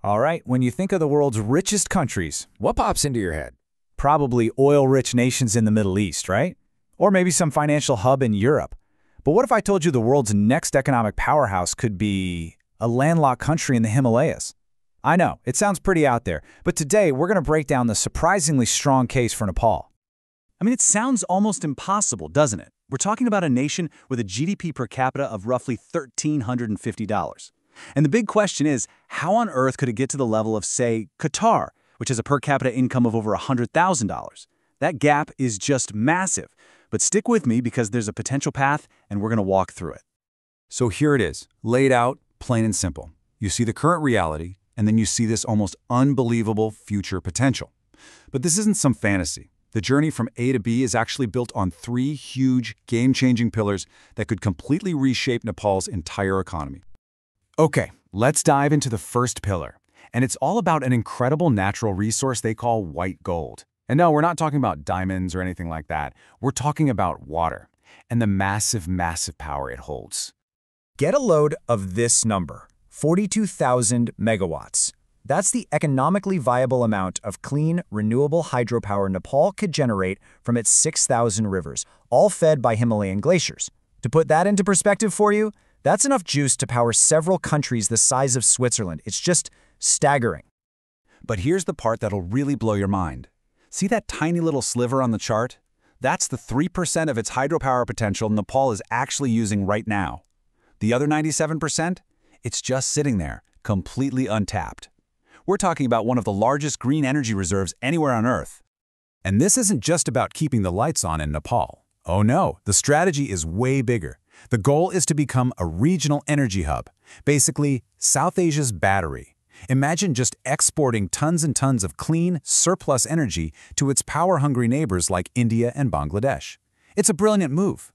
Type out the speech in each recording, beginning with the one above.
All right, when you think of the world's richest countries, What pops into your head? probably oil-rich nations in the Middle East, right? Or maybe some financial hub in Europe. But what if I told you the world's next economic powerhouse could be a landlocked country in the Himalayas? I know, it sounds pretty out there, but today we're going to break down the surprisingly strong case for Nepal. I mean, it sounds almost impossible, doesn't it? We're talking about a nation with a GDP per capita of roughly $1,350. And the big question is, how on earth could it get to the level of, say, Qatar, which has a per capita income of over $100,000? That gap is just massive. But stick with me because there's a potential path, and we're going to walk through it. So here it is, laid out, plain and simple. You see the current reality, and then you see this almost unbelievable future potential. But this isn't some fantasy. The journey from A to B is actually built on three huge, game-changing pillars that could completely reshape Nepal's entire economy. Okay, let's dive into the first pillar. And it's all about an incredible natural resource they call white gold. And no, we're not talking about diamonds or anything like that. We're talking about water and the massive, massive power it holds. Get a load of this number, 42,000 megawatts. That's the economically viable amount of clean, renewable hydropower Nepal could generate from its 6,000 rivers, all fed by Himalayan glaciers. To put that into perspective for you, that's enough juice to power several countries the size of Switzerland. It's just staggering. But here's the part that'll really blow your mind. See that tiny little sliver on the chart? That's the 3% of its hydropower potential Nepal is actually using right now. The other 97%? It's just sitting there, completely untapped. We're talking about one of the largest green energy reserves anywhere on Earth. And this isn't just about keeping the lights on in Nepal. Oh no, the strategy is way bigger. The goal is to become a regional energy hub, basically South Asia's battery. Imagine just exporting tons and tons of clean, surplus energy to its power-hungry neighbors like India and Bangladesh. It's a brilliant move.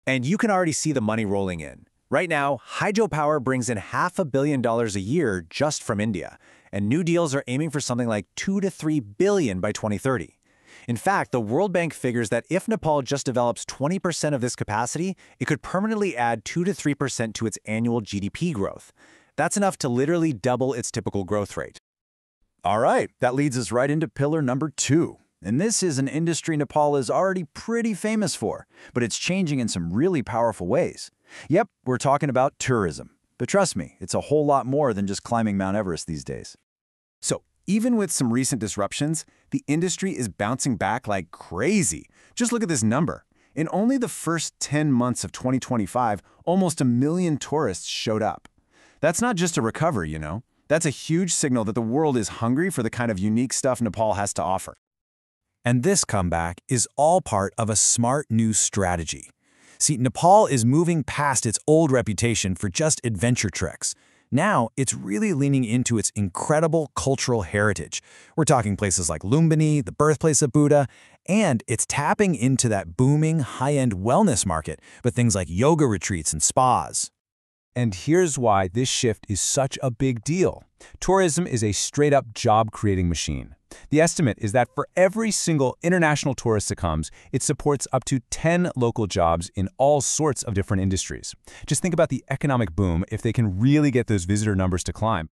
And you can already see the money rolling in. Right now, hydropower brings in $500 million a year just from India, and new deals are aiming for something like $2 to $3 billion by 2030. In fact, the World Bank figures that if Nepal just develops 20% of this capacity, it could permanently add 2 to 3% to its annual GDP growth. That's enough to literally double its typical growth rate. All right, that leads us right into pillar number 2. And this is an industry Nepal is already pretty famous for, but it's changing in some really powerful ways. Yep, we're talking about tourism. But trust me, it's a whole lot more than just climbing Mount Everest these days. So, even with some recent disruptions, the industry is bouncing back like crazy. Just look at this number. In only the first 10 months of 2025, almost 1 million tourists showed up. That's not just a recovery, you know. That's a huge signal that the world is hungry for the kind of unique stuff Nepal has to offer. And this comeback is all part of a smart new strategy. See, Nepal is moving past its old reputation for just adventure treks. Now, it's really leaning into its incredible cultural heritage. We're talking places like Lumbini, the birthplace of Buddha, and it's tapping into that booming high-end wellness market with things like yoga retreats and spas. And here's why this shift is such a big deal. Tourism is a straight-up job-creating machine. The estimate is that for every single international tourist that comes, it supports up to 10 local jobs in all sorts of different industries. Just think about the economic boom if they can really get those visitor numbers to climb.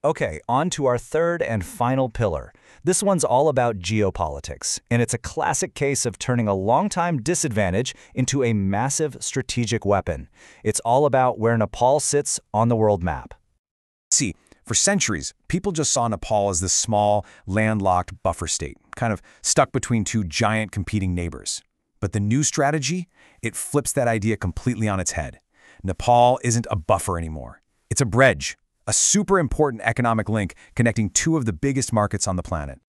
Okay, on to our third and final pillar. This one's all about geopolitics, and it's a classic case of turning a long-time disadvantage into a massive strategic weapon. It's all about where Nepal sits on the world map. See, for centuries, people just saw Nepal as this small, landlocked buffer state, kind of stuck between two giant competing neighbors. But the new strategy, it flips that idea completely on its head. Nepal isn't a buffer anymore. It's a bridge, a super important economic link connecting two of the biggest markets on the planet.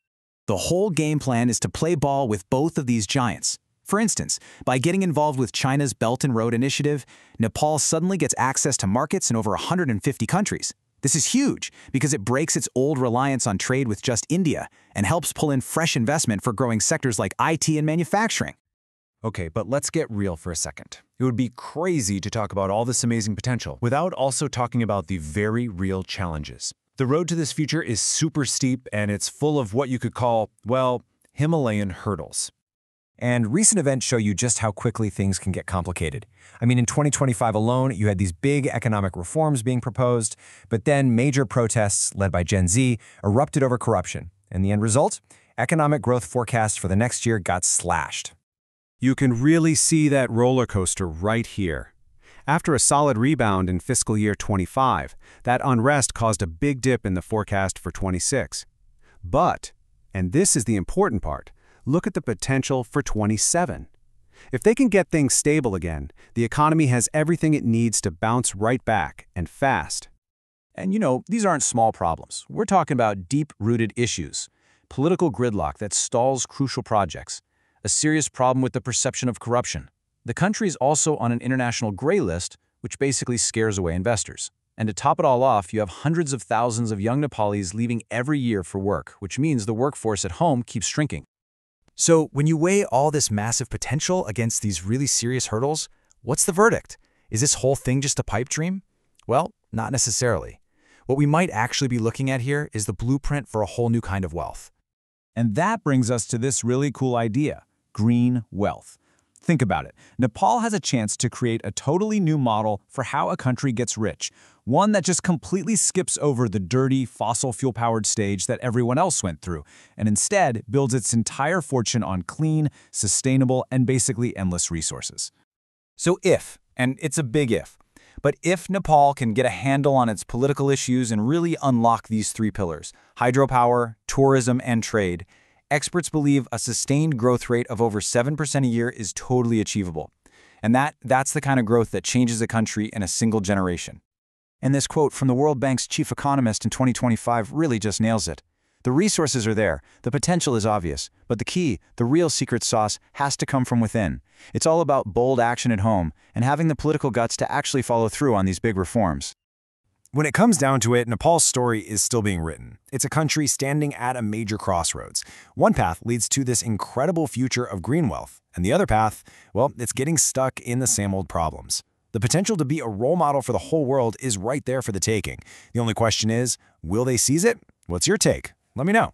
The whole game plan is to play ball with both of these giants. For instance, by getting involved with China's Belt and Road Initiative, Nepal suddenly gets access to markets in over 150 countries. This is huge because it breaks its old reliance on trade with just India and helps pull in fresh investment for growing sectors like IT and manufacturing. Okay, but let's get real for a second. It would be crazy to talk about all this amazing potential without also talking about the very real challenges. The road to this future is super steep and it's full of what you could call, well, Himalayan hurdles. And recent events show you just how quickly things can get complicated. I mean, in 2025 alone, you had these big economic reforms being proposed, but then major protests led by Gen Z erupted over corruption. And the end result? Economic growth forecasts for the next year got slashed. You can really see that roller coaster right here. After a solid rebound in fiscal year 25, that unrest caused a big dip in the forecast for 26. But, and this is the important part, look at the potential for 27. If they can get things stable again, the economy has everything it needs to bounce right back, and fast. And these aren't small problems. We're talking about deep-rooted issues. Political gridlock that stalls crucial projects. A serious problem with the perception of corruption. The country is also on an international gray list, which basically scares away investors. And to top it all off, you have hundreds of thousands of young Nepalis leaving every year for work, which means the workforce at home keeps shrinking. So when you weigh all this massive potential against these really serious hurdles, what's the verdict? Is this whole thing just a pipe dream? Well, not necessarily. What we might actually be looking at here is the blueprint for a whole new kind of wealth. And that brings us to this really cool idea, green wealth. Think about it. Nepal has a chance to create a totally new model for how a country gets rich, one that just completely skips over the dirty, fossil fuel-powered stage that everyone else went through, and instead builds its entire fortune on clean, sustainable, and basically endless resources. So if, and it's a big if, but if Nepal can get a handle on its political issues and really unlock these three pillars, hydropower, tourism, and trade, experts believe a sustained growth rate of over 7% a year is totally achievable. And that's the kind of growth that changes a country in a single generation. And this quote from the World Bank's chief economist in 2025 really just nails it. The resources are there, the potential is obvious, but the key, the real secret sauce, has to come from within. It's all about bold action at home and having the political guts to actually follow through on these big reforms. When it comes down to it, Nepal's story is still being written. It's a country standing at a major crossroads. One path leads to this incredible future of green wealth, and the other path, well, it's getting stuck in the same old problems. The potential to be a role model for the whole world is right there for the taking. The only question is, will they seize it? What's your take? Let me know.